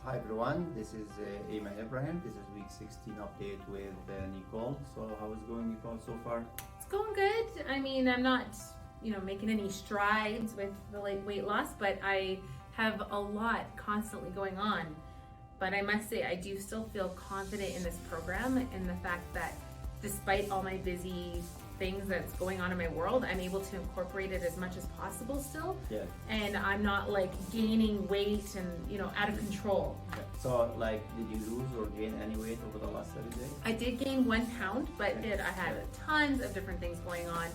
Hi everyone, this is Ayman Ibrahim. This is week 16 update with Nicole. So how is it going, Nicole, so far? It's going good. I mean, I'm not, making any strides with the weight loss, but I have a lot constantly going on. But I must say, I do still feel confident in this program and the fact that despite all my busy things that's going on in my world, I'm able to incorporate it as much as possible still. Yeah. And I'm not like gaining weight and, out of control. Okay. So did you lose or gain any weight over the last 30 days? I did gain 1 pound, but Okay. I had tons of different things going on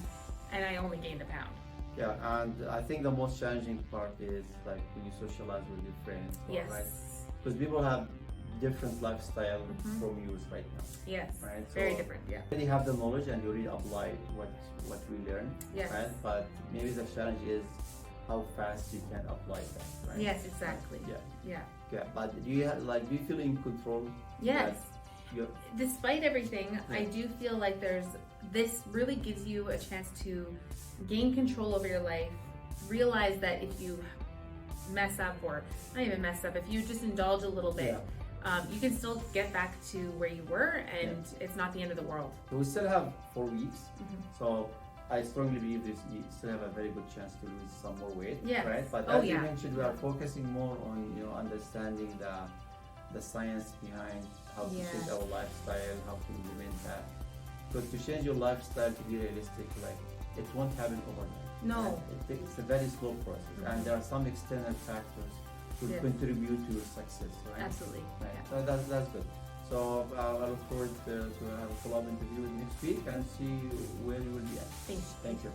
and I only gained 1 pound. Yeah, and I think the most challenging part is when you socialize with your friends, Yes. right? Because people have different lifestyle from yours right now. Yes. Right? Very So different, yeah. you already have the knowledge and you already apply what we learn, Yes. right? But maybe the challenge is how fast you can apply that, right? Yes, exactly. Yeah. Yeah. Yeah, but do you feel in control? Yes. You're, Despite everything, Yeah. I do feel like this really gives you a chance to gain control over your life, realize that if you mess up, or not even mess up, if you just indulge a little bit, you can still get back to where you were, and it's not the end of the world. we still have 4 weeks, Mhm. so I strongly believe you still have a very good chance to lose some more weight, Yes. right? But Oh, as you yeah. mentioned, we are focusing more on understanding the science behind how to Yeah. change our lifestyle, how to implement that. Because to change your lifestyle, to be realistic, it won't happen overnight. No. Right? It's a very slow process, and there are some external factors to Yes. contribute to your success, right? Absolutely. Right. Yeah. So that's good. So I look forward to have a follow-up interview next week and see where you will be at. Thanks. Thank you.